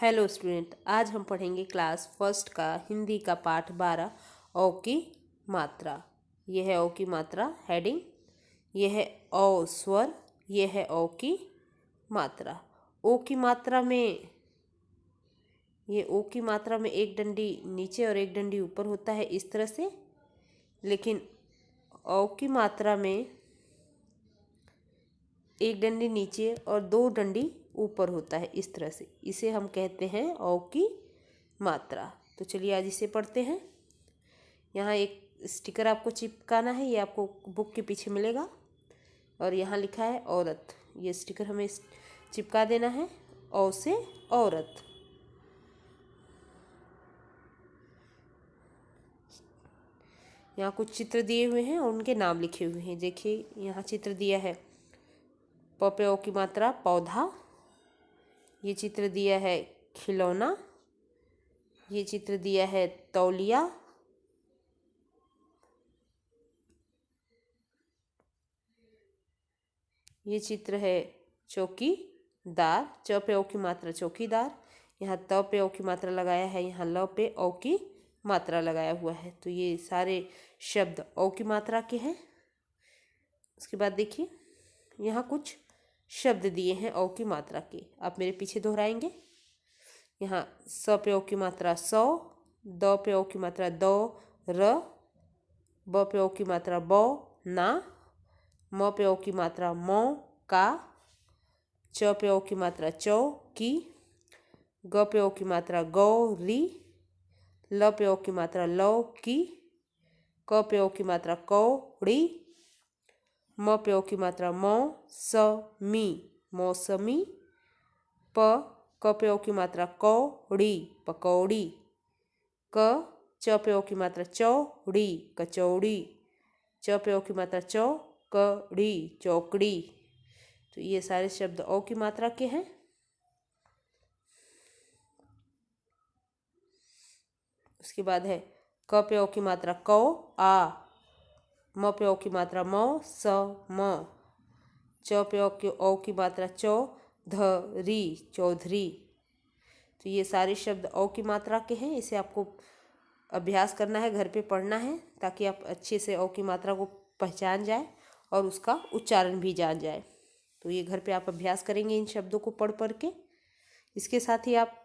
Hello student, आज हम पढ़ेंगे क्लास फर्स्ट का हिंदी का पाठ 12 औ की मात्रा। यह है औ की मात्रा हेडिंग। यह है औ स्वर, यह है औ की मात्रा। ओ की मात्रा में एक डंडी नीचे और एक डंडी ऊपर होता है इस तरह से, लेकिन औ की मात्रा में एक डंडी नीचे और दो डंडी ऊपर होता है इस तरह से। इसे हम कहते हैं औ की मात्रा। तो चलिए आज इसे पढ़ते हैं। यहाँ एक स्टिकर आपको चिपकाना है, ये आपको बुक के पीछे मिलेगा और यहाँ लिखा है औरत। ये स्टिकर हमें चिपका देना है। औ से औरत। यहाँ कुछ चित्र दिए हुए हैं और उनके नाम लिखे हुए हैं। देखिए यहाँ चित्र दिया है प पे औ की मात्रा पौधा। ये चित्र दिया है खिलौना। ये चित्र दिया है तौलिया। ये चित्र है चौकीदार। च पे औ की मात्रा चौकीदार। यहाँ त पे औ की मात्रा लगाया है, यहाँ ल पे औ की मात्रा लगाया हुआ है। तो ये सारे शब्द औ की मात्रा के हैं। उसके बाद देखिए यहाँ कुछ शब्द दिए हैं औ की मात्रा के, आप मेरे पीछे दोहराएंगे। यहाँ स पे औ की मात्रा सौ, द पे औ की मात्रा दो, र, ब पे औ की मात्रा बौ, ना, म पे औ की मात्रा मौ, का, च पे औ की मात्रा चौ, की, ग पे औ की मात्रा गौ, री, ल पे औ की मात्रा लौ, की, क पे औ की मात्रा कौ, ड़ी, म पे औ की मात्रा मौ, स, मी, मौसमी, क पे औ की मात्रा कौ, ड़ी, पकौड़ी, क, च पे औ की मात्रा चौ, ड़ी, कचौड़ी, च पे औ की मात्रा चौ, कड़ी, चौकड़ी। तो ये सारे शब्द औ की मात्रा के हैं। उसके बाद है क पे औ की मात्रा कौ, आ, म पे औ की मात्रा मौ, स, म, च पे औ की मात्रा चौ, ध, री, चौधरी। तो ये सारे शब्द औ की मात्रा के हैं। इसे आपको अभ्यास करना है, घर पे पढ़ना है, ताकि आप अच्छे से औ की मात्रा को पहचान जाए और उसका उच्चारण भी जान जाए। तो ये घर पे आप अभ्यास करेंगे इन शब्दों को पढ़ पढ़ के। इसके साथ ही आप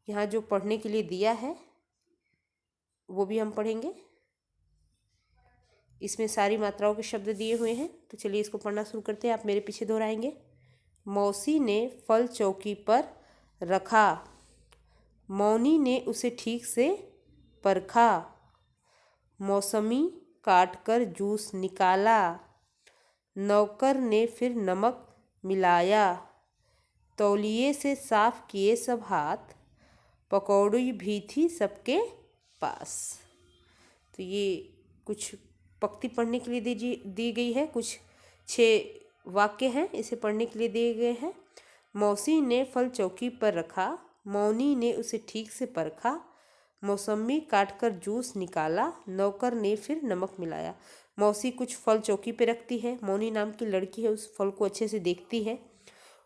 यहाँ जो पढ़ने के लिए दिया है वो भी हम पढ़ेंगे। इसमें सारी मात्राओं के शब्द दिए हुए हैं। तो चलिए इसको पढ़ना शुरू करते हैं, आप मेरे पीछे दोहराएंगे। मौसी ने फल चौकी पर रखा, मौनी ने उसे ठीक से परखा, मौसमी काट कर जूस निकाला, नौकर ने फिर नमक मिलाया, तौलिए से साफ किए सब हाथ, पकौड़ी भी थी सबके पास। तो ये कुछ पंक्ति पढ़ने के लिए दी गई है। कुछ 6 वाक्य हैं, इसे पढ़ने के लिए दिए गए हैं। मौसी ने फल चौकी पर रखा, मौनी ने उसे ठीक से परखा, मौसमी काट कर जूस निकाला, नौकर ने फिर नमक मिलाया। मौसी कुछ फल चौकी पे रखती है, मौनी नाम की लड़की है उस फल को अच्छे से देखती है।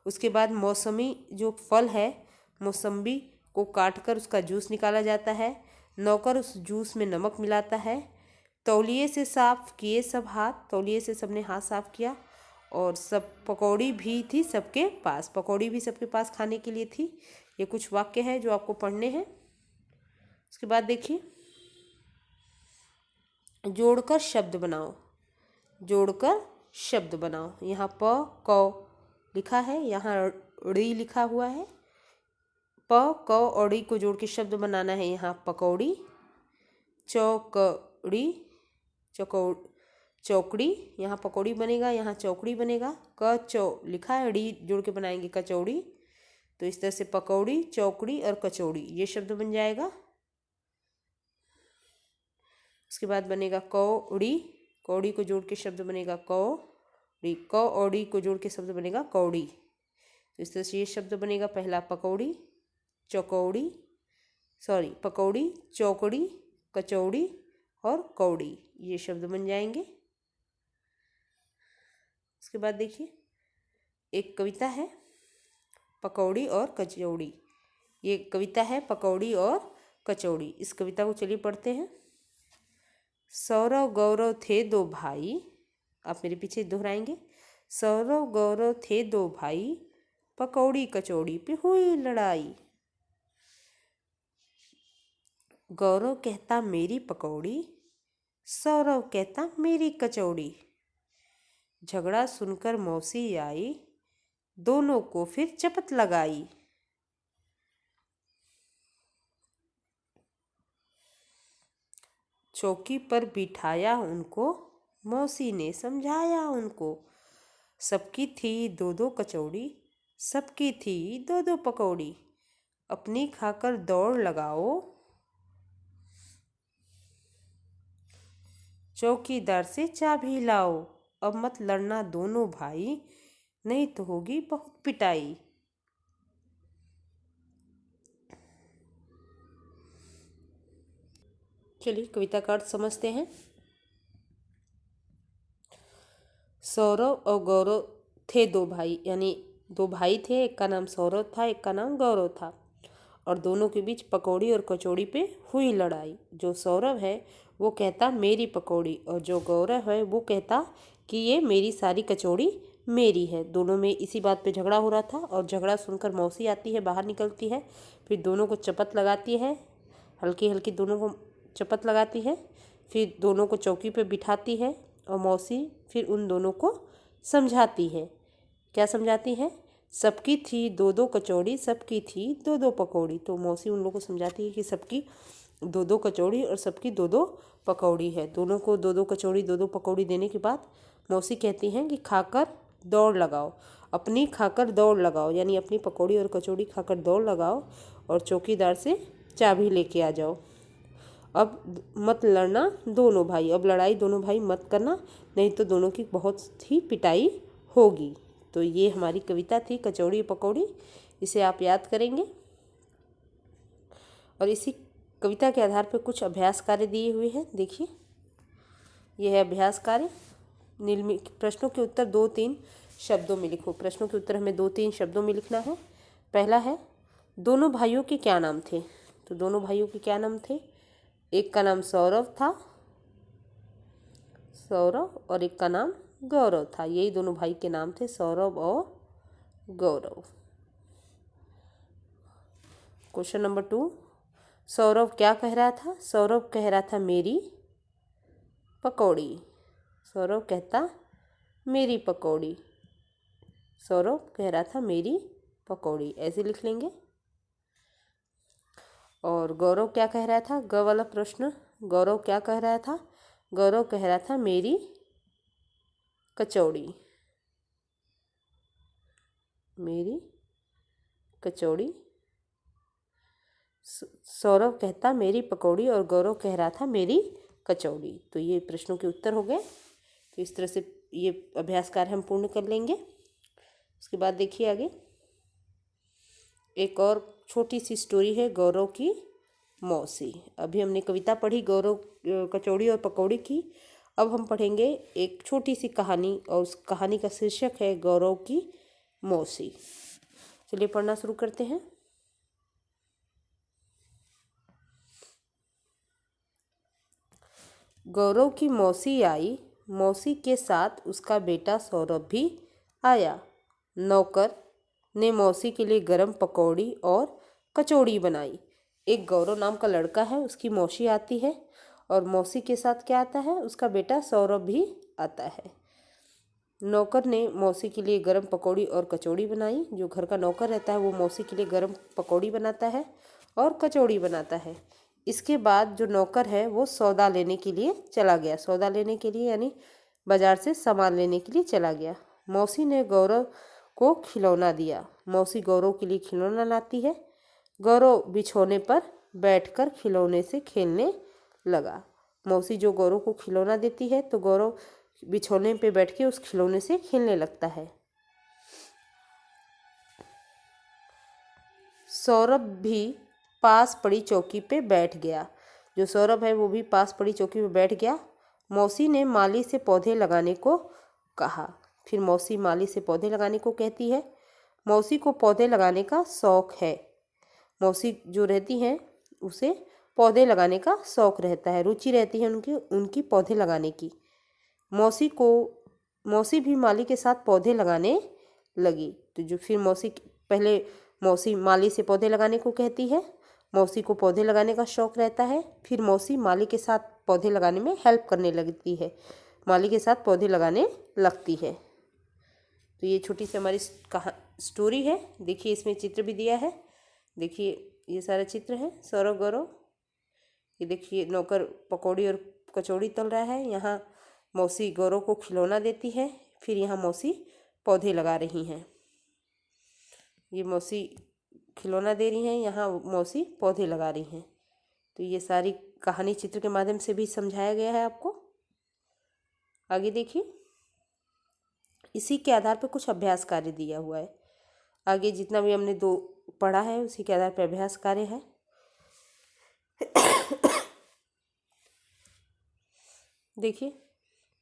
उसके बाद मौसमी जो फल है, मौसम्बी को काट कर उसका जूस निकाला जाता है, नौकर उस जूस में नमक मिलाता है, तौलिए से साफ किए सब हाथ, तौलिए से सबने हाथ साफ किया, और सब पकौड़ी भी थी सबके पास, पकौड़ी भी सबके पास खाने के लिए थी। ये कुछ वाक्य हैं जो आपको पढ़ने हैं। उसके बाद देखिए जोड़कर शब्द बनाओ। जोड़कर शब्द बनाओ। यहाँ प कौ लिखा है, यहाँ ड़ी लिखा हुआ है। प क और ड़ी को जोड़ के शब्द बनाना है। यहाँ पकौड़ी, चौकड़ी, चौकड़ी, यहाँ पकौड़ी बनेगा, यहाँ चौकड़ी बनेगा। क चौ लिखा है, ड़ी जोड़ के बनाएंगे कचौड़ी। तो इस तरह से पकौड़ी, चौकड़ी और कचौड़ी ये शब्द बन जाएगा। उसके बाद बनेगा कौड़ी, कौड़ी को जोड़ के शब्द बनेगा कौड़ी, क और ड़ी को जोड़ के शब्द बनेगा कौड़ी। तो इस तरह से ये शब्द बनेगा। पहला पकौड़ी, चौकौड़ी, पकौड़ी, चौकड़ी, कचौड़ी और कौड़ी, ये शब्द बन जाएंगे। उसके बाद देखिए एक कविता है, पकौड़ी और कचौड़ी। ये कविता है पकौड़ी और कचौड़ी। इस कविता को चलिए पढ़ते हैं। सौरव गौरव थे दो भाई, आप मेरे पीछे दोहराएंगे। सौरव गौरव थे दो भाई, पकौड़ी कचौड़ी पे हुई लड़ाई। गौरव कहता मेरी पकौड़ी, सौरव कहता मेरी कचौड़ी। झगड़ा सुनकर मौसी आई, दोनों को फिर चपत लगाई। चौकी पर बिठाया उनको, मौसी ने समझाया उनको। सबकी थी दो दो कचौड़ी, सबकी थी दो दो पकौड़ी। अपनी खाकर दौड़ लगाओ, चौकीदार से चाबी लाओ। अब मत लड़ना दोनों भाई, नहीं तो होगी बहुत पिटाई। चलिए कविता का अर्थ समझते हैं। सौरव और गौरव थे दो भाई, यानी दो भाई थे, एक का नाम सौरव था, एक का नाम गौरव था। और दोनों के बीच पकौड़ी और कचौड़ी पे हुई लड़ाई। जो सौरव है वो कहता मेरी पकौड़ी, और जो गौरव है वो कहता कि ये मेरी सारी कचौड़ी मेरी है। दोनों में इसी बात पे झगड़ा हो रहा था। और झगड़ा सुनकर मौसी आती है, बाहर निकलती है, फिर दोनों को चपत लगाती है, हल्की हल्की दोनों को चपत लगाती है। फिर दोनों को चौकी पे बिठाती है और मौसी फिर उन दोनों को समझाती है। क्या समझाती है? सबकी थी दो दो कचौड़ी, सबकी थी दो दो पकौड़ी। तो मौसी उन लोगों को समझाती है कि सबकी दो दो कचौड़ी और सबकी दो दो पकौड़ी है। दोनों को दो दो कचौड़ी दो दो पकौड़ी देने के बाद मौसी कहती हैं कि खाकर दौड़ लगाओ, अपनी खाकर दौड़ लगाओ, यानी अपनी पकौड़ी और कचौड़ी खाकर दौड़ लगाओ और चौकीदार से चाबी लेके आ जाओ। अब मत लड़ना दोनों भाई, अब लड़ाई दोनों भाई मत करना, नहीं तो दोनों की बहुत ही पिटाई होगी। तो ये हमारी कविता थी कचौड़ी पकौड़ी। इसे आप याद करेंगे और इसी कविता के आधार पर कुछ अभ्यास कार्य दिए हुए हैं। देखिए यह है अभ्यास कार्य। निम्नलिखित प्रश्नों के उत्तर 2-3 शब्दों में लिखो। प्रश्नों के उत्तर हमें 2-3 शब्दों में लिखना है। पहला है दोनों भाइयों के क्या नाम थे। तो दोनों भाइयों के क्या नाम थे? एक का नाम सौरव था, सौरव, और एक का नाम गौरव था। यही दोनों भाई के नाम थे, सौरव और गौरव। क्वेश्चन नंबर 2, सौरव क्या कह रहा था? सौरव कह रहा था मेरी पकौड़ी। सौरव कहता मेरी पकौड़ी। सौरव कह रहा था मेरी पकौड़ी, ऐसे लिख लेंगे। और गौरव क्या कह रहा था? ग वाला प्रश्न, गौरव क्या कह रहा था? गौरव कह रहा था मेरी कचौड़ी, मेरी कचौड़ी। सौरव कहता मेरी पकौड़ी और गौरव कह रहा था मेरी कचौड़ी। तो ये प्रश्नों के उत्तर हो गए। तो इस तरह से ये अभ्यास कार्य हम पूर्ण कर लेंगे। उसके बाद देखिए आगे एक और छोटी सी स्टोरी है गौरव की मौसी। अभी हमने कविता पढ़ी गौरव कचौड़ी और पकौड़ी की। अब हम पढ़ेंगे एक छोटी सी कहानी और उस कहानी का शीर्षक है गौरव की मौसी। चलिए पढ़ना शुरू करते हैं। गौरव की मौसी आई, मौसी के साथ उसका बेटा सौरभ भी आया। नौकर ने मौसी के लिए गरम पकौड़ी और कचौड़ी बनाई। एक गौरव नाम का लड़का है, उसकी मौसी आती है और मौसी के साथ क्या आता है? उसका बेटा सौरभ भी आता है। नौकर ने मौसी के लिए गरम पकौड़ी और कचौड़ी बनाई। जो घर का नौकर रहता है वो मौसी के लिए गरम पकौड़ी बनाता है और कचौड़ी बनाता है। इसके बाद जो नौकर है वो सौदा लेने के लिए चला गया। सौदा लेने के लिए यानी बाजार से सामान लेने के लिए चला गया। मौसी ने गौरव को खिलौना दिया। मौसी गौरव के लिए खिलौना लाती है। गौरव बिछौने पर बैठकर खिलौने से खेलने लगा। मौसी जो गौरव को खिलौना देती है तो गौरव बिछौने पे बैठ के उस खिलौने से खेलने लगता है। सौरभ भी पास पड़ी चौकी पे बैठ गया। जो सौरभ है वो भी पास पड़ी चौकी पे बैठ गया। मौसी ने माली से पौधे लगाने को कहा। फिर मौसी माली से पौधे लगाने को कहती है। मौसी को पौधे लगाने का शौक है। मौसी जो रहती हैं उसे पौधे लगाने का शौक रहता है, रुचि रहती है उनकी पौधे लगाने की। मौसी भी माली के साथ पौधे लगाने लगी। तो जो फिर पहले मौसी माली से पौधे लगाने को कहती है, मौसी को पौधे लगाने का शौक रहता है, फिर मौसी माली के साथ पौधे लगाने में हेल्प करने लगती है, माली के साथ पौधे लगाने लगती है। तो ये छोटी सी हमारी स्टोरी है। देखिए इसमें चित्र भी दिया है, देखिए ये सारा चित्र है। सौरव गौरव, ये देखिए नौकर पकौड़ी और कचौड़ी तल रहा है। यहाँ मौसी गौरव को खिलौना देती है, फिर यहाँ मौसी पौधे लगा रही हैं। ये मौसी खिलौना दे रही हैं, यहाँ मौसी पौधे लगा रही हैं। तो ये सारी कहानी चित्र के माध्यम से भी समझाया गया है आपको। आगे देखिए, इसी के आधार पर कुछ अभ्यास कार्य दिया हुआ है। आगे जितना भी हमने पढ़ा है उसी के आधार पर अभ्यास कार्य है। देखिए,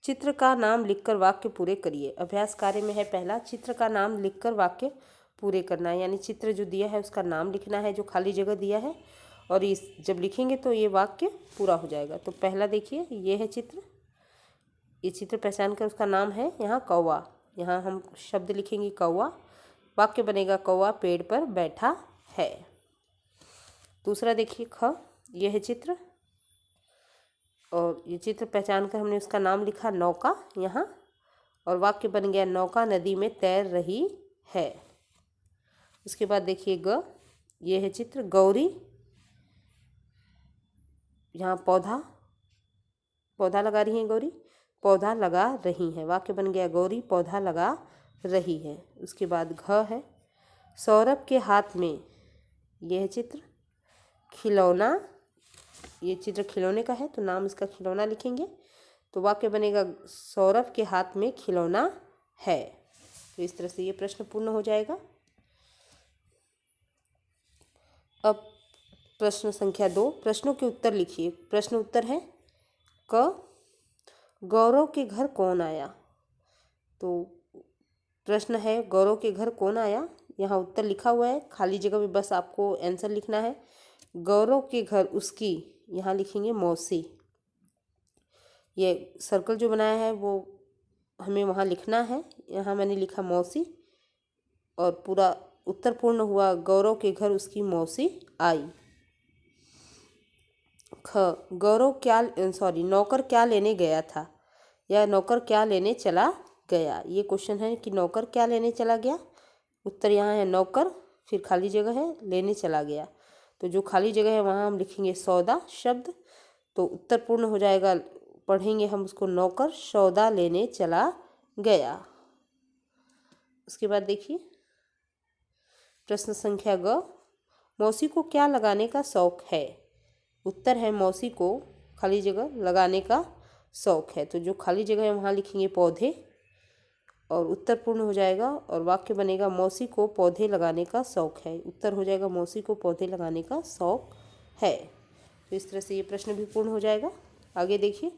चित्र का नाम लिखकर वाक्य पूरे करिए। अभ्यास कार्य में है पहला, चित्र का नाम लिखकर वाक्य पूरे करना है, यानी चित्र जो दिया है उसका नाम लिखना है, जो खाली जगह दिया है, और इस जब लिखेंगे तो ये वाक्य पूरा हो जाएगा। तो पहला देखिए, ये है चित्र, ये चित्र पहचान कर उसका नाम है यहाँ कौवा। यहाँ हम शब्द लिखेंगे कौवा, वाक्य बनेगा कौवा पेड़ पर बैठा है। दूसरा देखिए ख, ये है चित्र, और ये चित्र पहचान कर हमने उसका नाम लिखा नौका यहाँ, और वाक्य बन गया नौका नदी में तैर रही है। उसके बाद देखिए ग, ये है चित्र गौरी, यहाँ पौधा लगा रही है गौरी, पौधा लगा रही है, वाक्य बन गया गौरी पौधा लगा रही है। उसके बाद घ है सौरभ के हाथ में, यह है चित्र खिलौना, ये चित्र खिलौने का है तो नाम इसका खिलौना लिखेंगे, तो वाक्य बनेगा सौरभ के हाथ में खिलौना है। तो इस तरह से ये प्रश्न पूर्ण हो जाएगा। अब प्रश्न संख्या 2, प्रश्नों के उत्तर लिखिए। प्रश्न उत्तर है क, गौरव के घर कौन आया। तो प्रश्न है गौरव के घर कौन आया, यहाँ उत्तर लिखा हुआ है, खाली जगह में बस आपको आंसर लिखना है। गौरव के घर उसकी, यहाँ लिखेंगे मौसी, ये सर्कल जो बनाया है वो हमें वहाँ लिखना है, यहाँ मैंने लिखा मौसी, और पूरा उत्तर पूर्ण हुआ गौरव के घर उसकी मौसी आई। ख, नौकर क्या लेने गया था, या नौकर क्या लेने चला गया। ये क्वेश्चन है कि नौकर क्या लेने चला गया। उत्तर यहाँ है नौकर, फिर खाली जगह है लेने चला गया, तो जो खाली जगह है वहाँ हम लिखेंगे सौदा शब्द, तो उत्तर पूर्ण हो जाएगा। पढ़ेंगे हम उसको नौकर सौदा लेने चला गया। उसके बाद देखिए प्रश्न संख्या ग, मौसी को क्या लगाने का शौक है। उत्तर है मौसी को खाली जगह लगाने का शौक है, तो जो खाली जगह है वहाँ लिखेंगे पौधे, और उत्तर पूर्ण हो जाएगा, और वाक्य बनेगा मौसी को पौधे लगाने का शौक है। उत्तर हो जाएगा मौसी को पौधे लगाने का शौक है। तो इस तरह से ये प्रश्न भी पूर्ण हो जाएगा। आगे देखिए,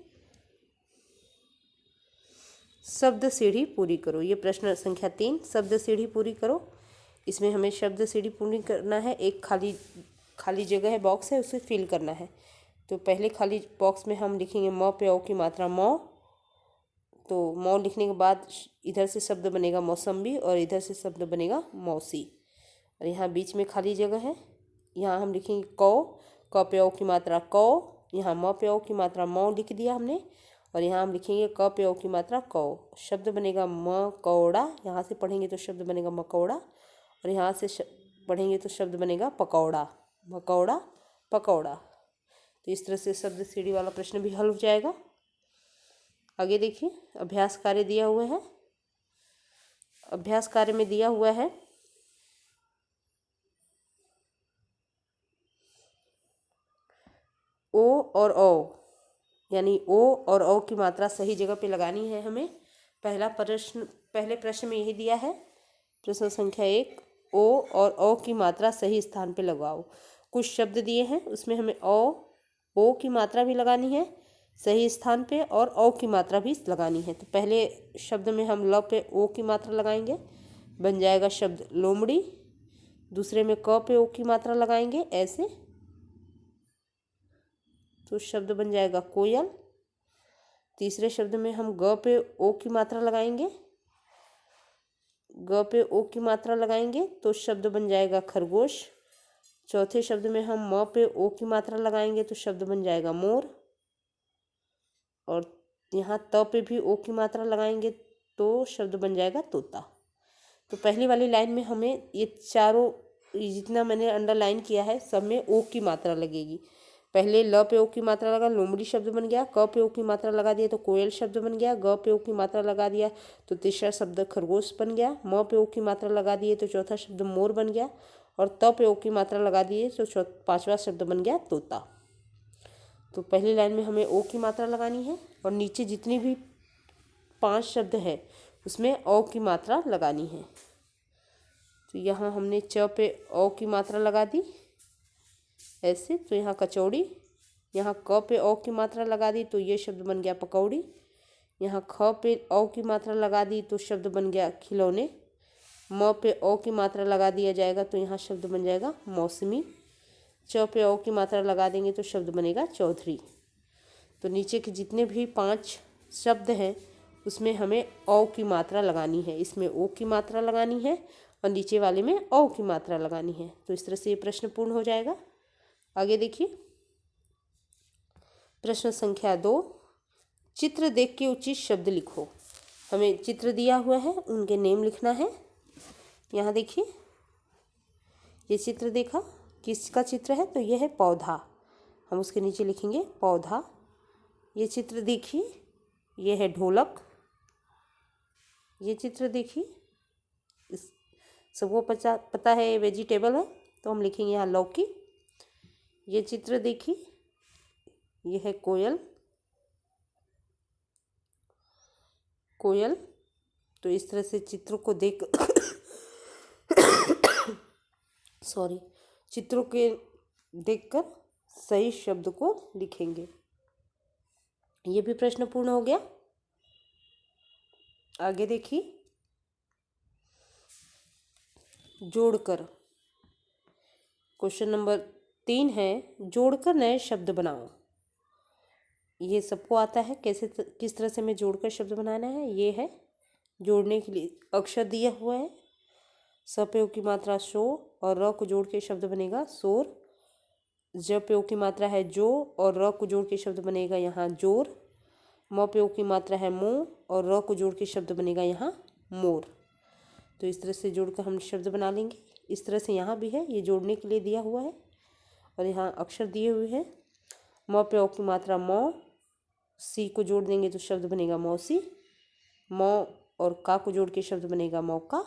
शब्द सीढ़ी पूरी करो। ये प्रश्न संख्या 3, शब्द सीढ़ी पूरी करो। इसमें हमें शब्द सीढ़ी पूरी करना है। एक खाली जगह है, बॉक्स है, उसे फिल करना है। तो पहले खाली बॉक्स में हम लिखेंगे म पे औ की मात्रा मौ, तो मौ लिखने के बाद इधर से शब्द बनेगा मौसम्बी, और इधर से शब्द बनेगा मौसी, और यहाँ बीच में खाली जगह है, यहाँ हम लिखेंगे क पे औ की मात्रा क, यहाँ म पे औ की मात्रा मौ लिख दिया हमने, और यहाँ हम लिखेंगे क पे औ की मात्रा क, शब्द बनेगा मकौड़ा, यहाँ से पढ़ेंगे तो शब्द बनेगा मकौड़ा, और यहाँ से पढ़ेंगे तो शब्द बनेगा पकौड़ा, मकौड़ा पकौड़ा। तो इस तरह से शब्द सीढ़ी वाला प्रश्न भी हल हो जाएगा। आगे देखिए, अभ्यास कार्य दिया हुआ है। अभ्यास कार्य में दिया हुआ है ओ और औ, यानी ओ और औ की मात्रा सही जगह पे लगानी है हमें। पहले प्रश्न में यही दिया है। प्रश्न संख्या 1, ओ और औ की मात्रा सही स्थान पे लगाओ। कुछ शब्द दिए हैं, उसमें हमें ओ की मात्रा भी लगानी है सही स्थान पे, और औ की मात्रा भी लगानी है। तो पहले शब्द में हम ल पे ओ की मात्रा लगाएंगे, बन जाएगा शब्द लोमड़ी। दूसरे में क पे ओ की मात्रा लगाएंगे ऐसे, तो शब्द बन जाएगा कोयल। तीसरे शब्द में हम ग पे ओ की मात्रा लगाएंगे, ग पे ओ की मात्रा लगाएंगे तो शब्द बन जाएगा खरगोश। चौथे शब्द में हम म पे ओ की मात्रा लगाएंगे तो शब्द बन जाएगा मोर। और यहाँ त पे भी ओ की मात्रा लगाएंगे तो शब्द बन जाएगा तोता। तो पहली वाली लाइन में हमें ये चारों, जितना मैंने अंडरलाइन किया है सब में ओ की मात्रा लगेगी। पहले ल पे ओ की मात्रा लगा, लोमड़ी शब्द बन गया। क पे ओ की मात्रा लगा दिया तो कोयल शब्द बन गया। ग पे ओ की मात्रा लगा दिया तो तीसरा शब्द खरगोश बन गया। म पे ओ की मात्रा लगा दिए तो चौथा शब्द मोर बन गया। और त पे ओ की मात्रा लगा दिए तो पांचवा शब्द बन गया तोता। तो पहली लाइन में हमें ओ की मात्रा लगानी है और नीचे जितनी भी 5 शब्द है उसमें ओ की मात्रा लगानी है। तो यहाँ हमने च पे ओ की मात्रा लगा दी ऐसे, तो यहाँ कचौड़ी। यहाँ क पे ओ की मात्रा लगा दी तो ये शब्द बन गया पकौड़ी। यहाँ ख पे ओ की मात्रा लगा दी तो शब्द बन गया खिलौने। म पे ओ की मात्रा लगा दिया जाएगा तो यहाँ शब्द बन जाएगा मौसमी। च पे ओ की मात्रा लगा देंगे तो शब्द बनेगा चौधरी। तो नीचे के जितने भी 5 शब्द हैं उसमें हमें ओ की मात्रा लगानी है। इसमें ओ की मात्रा लगानी है और नीचे वाले में ओ की मात्रा लगानी है। तो इस तरह से ये प्रश्न पूर्ण हो जाएगा। आगे देखिए, प्रश्न संख्या 2, चित्र देख के उचित शब्द लिखो। हमें चित्र दिया हुआ है, उनके नेम लिखना है। यहाँ देखिए, ये चित्र देखा, किसका चित्र है? तो ये है पौधा। हम उसके नीचे लिखेंगे पौधा। ये चित्र देखिए, ये है ढोलक। ये चित्र देखिए, इस सबको पता है ये वेजिटेबल है, तो हम लिखेंगे यहाँ लौकी। ये चित्र देखिए, ये है कोयल। कोयल। तो इस तरह से चित्रों को देख चित्रों के देखकर सही शब्द को लिखेंगे। ये भी प्रश्न पूर्ण हो गया। आगे देखिए, जोड़कर। क्वेश्चन नंबर 3 है, जोड़कर नए शब्द बनाओ। ये सबको आता है कैसे, किस तरह से हमें जोड़कर शब्द बनाना है। ये है जोड़ने के लिए अक्षर दिया हुआ है। स पे ओ की मात्रा शो और र को जोड़ के शब्द बनेगा शोर। ज पे ओ की मात्रा है जो और र को जोड़ के शब्द बनेगा यहाँ जोर। म पे ओ की मात्रा है मो और र को जोड़ के शब्द बनेगा यहाँ मोर। तो इस तरह से जोड़कर हम शब्द बना लेंगे। इस तरह से यहाँ भी है, ये जोड़ने के लिए दिया हुआ है और यहाँ अक्षर दिए हुए हैं। म पे ओ की मात्रा मौ, सी को जोड़ देंगे तो शब्द बनेगा मौसी। मौ और का को जोड़ के शब्द बनेगा मौका।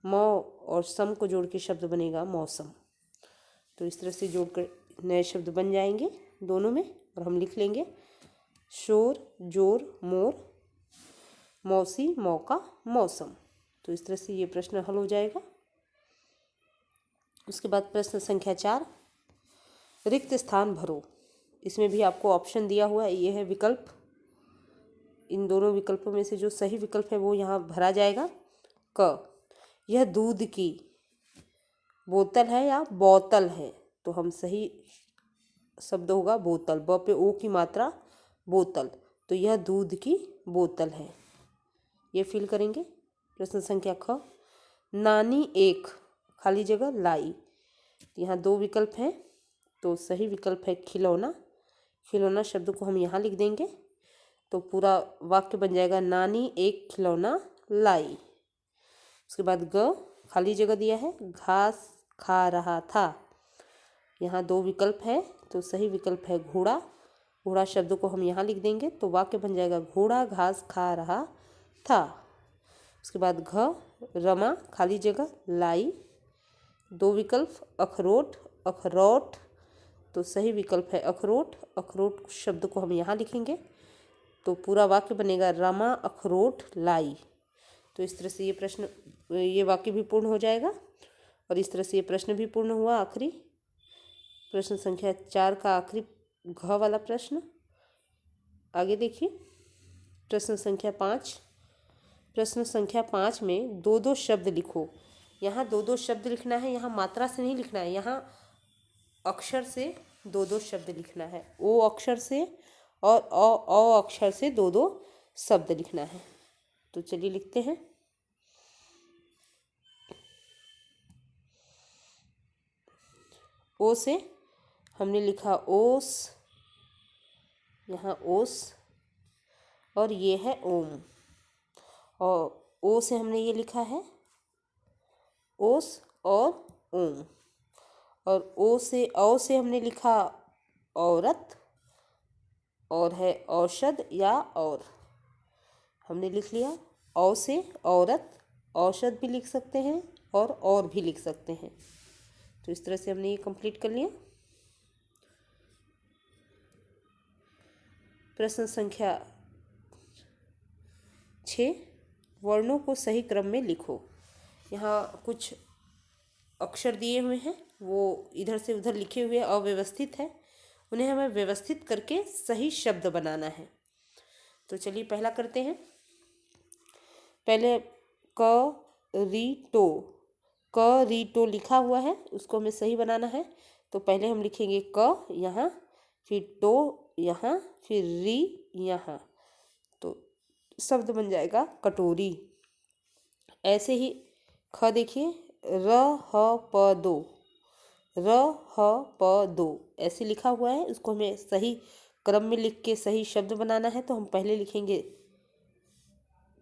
मौ और सम को जोड़ के शब्द बनेगा मौसम। तो इस तरह से जोड़कर नए शब्द बन जाएंगे दोनों में और हम लिख लेंगे शोर, जोर, मोर, मौसी, मौका, मौसम। तो इस तरह से ये प्रश्न हल हो जाएगा। उसके बाद प्रश्न संख्या 4, रिक्त स्थान भरो। इसमें भी आपको ऑप्शन दिया हुआ है, ये है विकल्प। इन दोनों विकल्पों में से जो सही विकल्प है वो यहाँ भरा जाएगा। क, यह दूध की बोतल है या बोतल है, तो हम सही शब्द होगा बोतल। ब पे ओ की मात्रा बोतल, तो यह दूध की बोतल है। ये फिल करेंगे। प्रश्न संख्या ख, नानी एक खाली जगह लाई। यहाँ 2 विकल्प हैं, तो सही विकल्प है खिलौना। खिलौना शब्द को हम यहाँ लिख देंगे तो पूरा वाक्य बन जाएगा नानी एक खिलौना लाई। उसके बाद ग, खाली जगह दिया है, घास खा रहा था। यहाँ 2 विकल्प है, तो सही विकल्प है घोड़ा। घोड़ा शब्द को हम यहाँ लिख देंगे तो वाक्य बन जाएगा घोड़ा घास खा रहा था। उसके बाद घ, रमा खाली जगह लाई। 2 विकल्प अखरोट, अखरोट, तो सही विकल्प है अखरोट। अखरोट शब्द को हम यहाँ लिखेंगे तो पूरा वाक्य बनेगा रमा अखरोट लाई। तो इस तरह से ये वाक्य भी पूर्ण हो जाएगा और इस तरह से ये प्रश्न भी पूर्ण हुआ। आखिरी प्रश्न संख्या 4 का आखिरी घ वाला प्रश्न। आगे देखिए, प्रश्न संख्या 5, प्रश्न संख्या 5 में दो दो शब्द लिखो। यहाँ दो दो शब्द लिखना है, यहाँ मात्रा से नहीं लिखना है, यहाँ अक्षर से दो दो शब्द लिखना है। ओ अक्षर से और अ अक्षर से दो दो शब्द लिखना है। तो चलिए लिखते हैं। ओ से हमने लिखा ओस, यहाँ ओस, और ये है ओम। और ओ से हमने ये लिखा है ओस और ओम। और ओ से हमने लिखा औरत, और है औषध या और। हमने लिख लिया। औ से औरत, औषध भी लिख सकते हैं और भी लिख सकते हैं। तो इस तरह से हमने ये कंप्लीट कर लिया। प्रश्न संख्या 6, वर्णों को सही क्रम में लिखो। यहाँ कुछ अक्षर दिए हुए हैं, वो इधर से उधर लिखे हुए अव्यवस्थित है, उन्हें हमें व्यवस्थित करके सही शब्द बनाना है। तो चलिए पहला करते हैं। पहले क री टो लिखा हुआ है, उसको हमें सही बनाना है। तो पहले हम लिखेंगे क यहाँ, फिर टो यहाँ, फिर री यहाँ, तो शब्द बन जाएगा कटोरी। ऐसे ही ख देखिए, र ह प दो, र ह प दो ऐसे लिखा हुआ है, उसको हमें सही क्रम में लिख के सही शब्द बनाना है। तो हम पहले लिखेंगे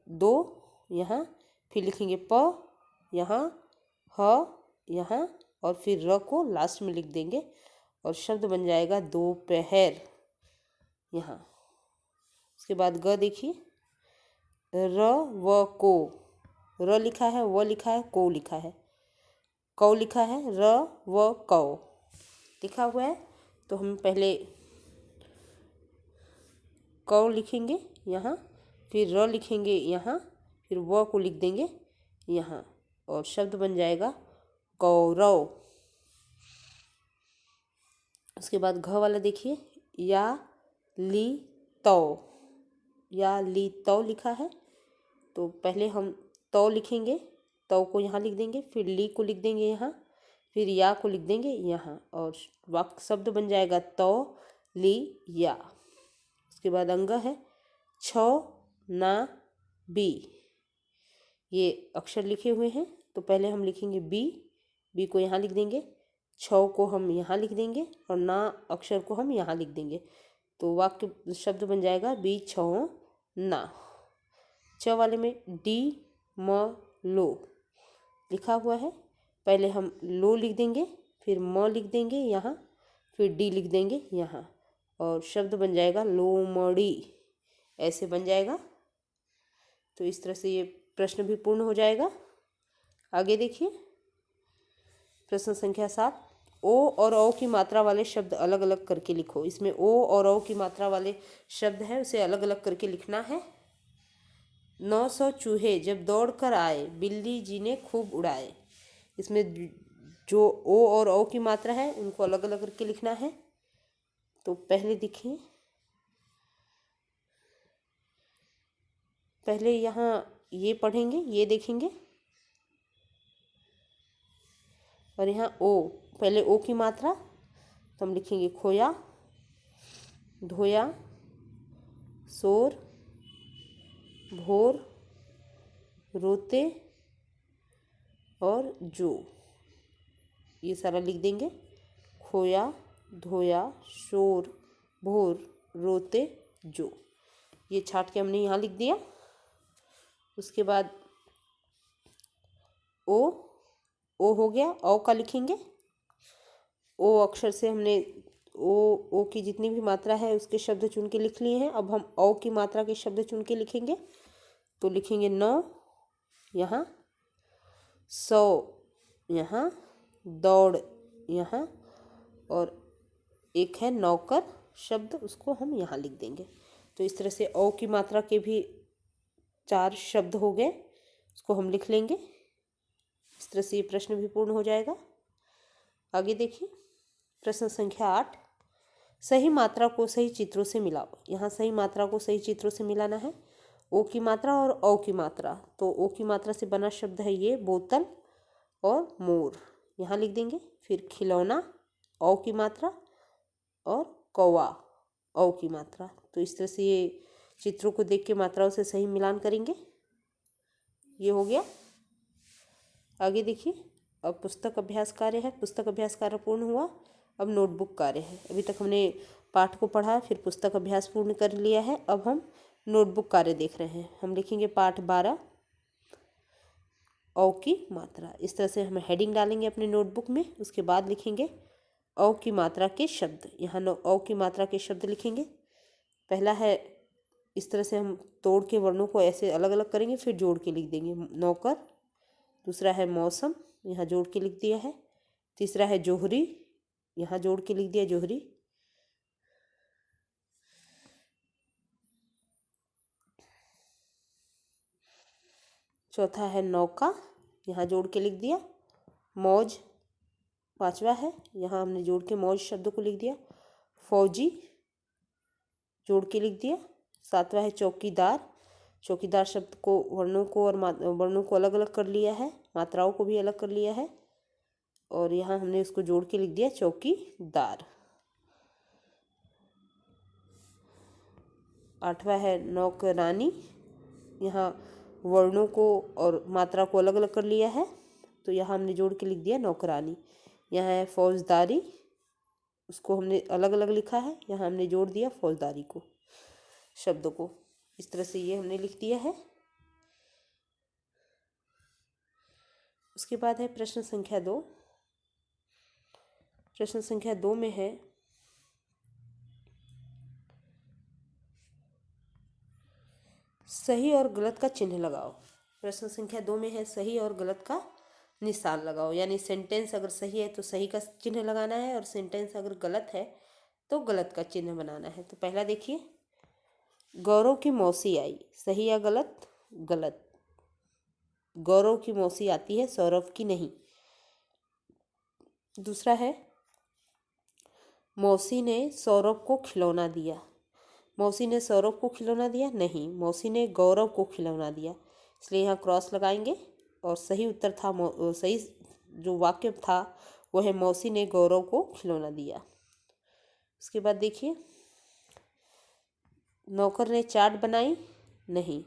दो यहाँ, फिर लिखेंगे प यहाँ, ह यहाँ, और फिर र को लास्ट में लिख देंगे और शब्द बन जाएगा दोपहर यहाँ। उसके बाद ग देखिए, र व को, र लिखा है, व लिखा है, को लिखा है, कौ लिखा है, र व कौ लिखा हुआ है। तो हम पहले कौ लिखेंगे यहाँ, फिर र लिखेंगे यहाँ, फिर व को लिख देंगे यहाँ, और शब्द बन जाएगा कौरव। उसके बाद घ वाला देखिए, या ली तौ, या ली तौ लिखा है। तो पहले हम तौ लिखेंगे, तौ को यहाँ लिख देंगे, फिर ली को लिख देंगे यहाँ, फिर या को लिख देंगे यहाँ, और वाक्य शब्द बन जाएगा तौ ली या। उसके बाद अंग है छ ना बी, ये अक्षर लिखे हुए हैं। तो पहले हम लिखेंगे बी को यहाँ लिख देंगे, छ को हम यहाँ लिख देंगे, और ना अक्षर को हम यहाँ लिख देंगे। तो वाक्य शब्द बन जाएगा बी छ ना। च वाले में डी म लो लिखा हुआ है, पहले हम लो लिख देंगे, फिर म लिख देंगे यहाँ, फिर डी लिख देंगे यहाँ, और शब्द बन जाएगा लोमड़ी, ऐसे बन जाएगा। तो इस तरह से ये प्रश्न भी पूर्ण हो जाएगा। आगे देखिए, प्रश्न संख्या 7, ओ और औ की मात्रा वाले शब्द अलग अलग करके लिखो। इसमें ओ और औ की मात्रा वाले शब्द है, उसे अलग अलग करके लिखना है। 900 चूहे जब दौड़ कर आए, बिल्ली जी ने खूब उड़ाए। इसमें जो ओ और औ की मात्रा है उनको अलग अलग करके लिखना है। तो पहले देखिए, पहले यहाँ ये पढ़ेंगे, ये देखेंगे, और यहाँ ओ, पहले ओ की मात्रा, तो हम लिखेंगे खोया, धोया, शोर, भोर, रोते, और जो, ये सारा लिख देंगे। खोया, धोया, शोर, भोर, रोते, जो, ये छाट के हमने यहाँ लिख दिया। उसके बाद ओ हो गया, औ का लिखेंगे। ओ अक्षर से हमने ओ की जितनी भी मात्रा है उसके शब्द चुन के लिख लिए हैं। अब हम औ की मात्रा के शब्द चुन के लिखेंगे। तो लिखेंगे 9 यहाँ, 100 यहाँ, दौड़ यहाँ, और एक है नौकर शब्द, उसको हम यहाँ लिख देंगे। तो इस तरह से औ की मात्रा के भी 4 शब्द हो गए, उसको हम लिख लेंगे। इस तरह से ये प्रश्न भी पूर्ण हो जाएगा। आगे देखिए, प्रश्न संख्या 8, सही मात्रा को सही चित्रों से मिलाओ। यहाँ सही मात्रा को सही चित्रों से मिलाना है। ओ की मात्रा और औ की मात्रा, तो ओ की मात्रा से बना शब्द है ये बोतल और मोर, यहाँ लिख देंगे। फिर खिलौना औ की मात्रा और कौवा औ की मात्रा। तो इस तरह से ये चित्रों को देख के मात्राओं से सही मिलान करेंगे। ये हो गया। आगे देखिए, अब पुस्तक अभ्यास कार्य है। पुस्तक अभ्यास कार्य पूर्ण हुआ, अब नोटबुक कार्य है। अभी तक हमने पाठ को पढ़ा, फिर पुस्तक अभ्यास पूर्ण कर लिया है। अब हम नोटबुक कार्य देख रहे हैं। हम लिखेंगे पाठ 12 औ की मात्रा। इस तरह से हम हेडिंग डालेंगे अपने नोटबुक में। उसके बाद लिखेंगे औ की मात्रा के शब्द। यहाँ औ की मात्रा के शब्द लिखेंगे। पहला है, इस तरह से हम तोड़ के वर्णों को ऐसे अलग अलग करेंगे, फिर जोड़ के लिख देंगे, नौकर। दूसरा है मौसम, यहाँ जोड़ के लिख दिया है। तीसरा है जोहरी, यहाँ जोड़ के लिख दिया जोहरी। चौथा है नौका, यहाँ जोड़ के लिख दिया। मौज पांचवा है, यहाँ हमने जोड़ के मौज शब्द को लिख दिया। फौजी जोड़ के लिख दिया। सातवां है चौकीदार, चौकीदार शब्द को वर्णों को और वर्णों को अलग अलग कर लिया है, मात्राओं को भी अलग कर लिया है, और यहाँ हमने उसको जोड़ के लिख दिया चौकीदार। आठवां है नौकरानी, यहाँ वर्णों को और मात्रा को अलग अलग कर लिया है, तो यहाँ हमने जोड़ के लिख दिया नौकरानी। यहाँ है फौजदारी, उसको हमने अलग अलग लिखा है, यहाँ हमने जोड़ दिया फौजदारी को, शब्द को। इस तरह से ये हमने लिख दिया है। उसके बाद है प्रश्न संख्या 2। प्रश्न संख्या 2 में है सही और गलत का चिन्ह लगाओ। प्रश्न संख्या 2 में है सही और गलत का निशान लगाओ, यानी सेंटेंस अगर सही है तो सही का चिन्ह लगाना है, और सेंटेंस अगर गलत है तो गलत का चिन्ह बनाना है। तो पहला देखिए, गौरव की मौसी आई, सही या गलत? गलत। गौरव की मौसी आती है, सौरभ की नहीं। दूसरा है, मौसी ने सौरभ को खिलौना दिया, मौसी ने सौरभ को खिलौना दिया? नहीं, मौसी ने गौरव को खिलौना दिया, इसलिए यहाँ क्रॉस लगाएंगे। और सही उत्तर था, सही जो वाक्य था वो है मौसी ने गौरव को खिलौना दिया। उसके बाद देखिए, नौकर ने चाट बनाई? नहीं,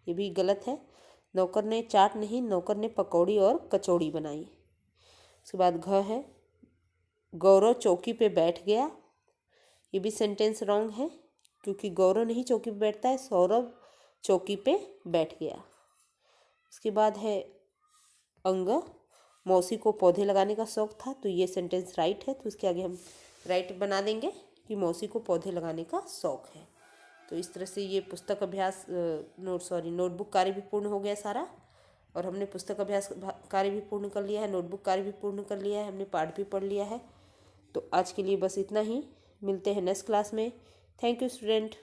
ये भी गलत है। नौकर ने चाट नहीं, नौकर ने पकौड़ी और कचौड़ी बनाई। उसके बाद घ है, गौरव चौकी पे बैठ गया, ये भी सेंटेंस रॉन्ग है, क्योंकि गौरव नहीं चौकी पे बैठता है, सौरभ चौकी पे बैठ गया। उसके बाद है अंग, मौसी को पौधे लगाने का शौक था, तो ये सेंटेंस राइट है, तो इसके आगे हम राइट बना देंगे कि मौसी को पौधे लगाने का शौक है। तो इस तरह से ये पुस्तक अभ्यास नोटबुक कार्य भी पूर्ण हो गया सारा, और हमने पुस्तक अभ्यास कार्य भी पूर्ण कर लिया है, नोटबुक कार्य भी पूर्ण कर लिया है, हमने पाठ भी पढ़ लिया है। तो आज के लिए बस इतना ही, मिलते हैं नेक्स्ट क्लास में। Thank you student.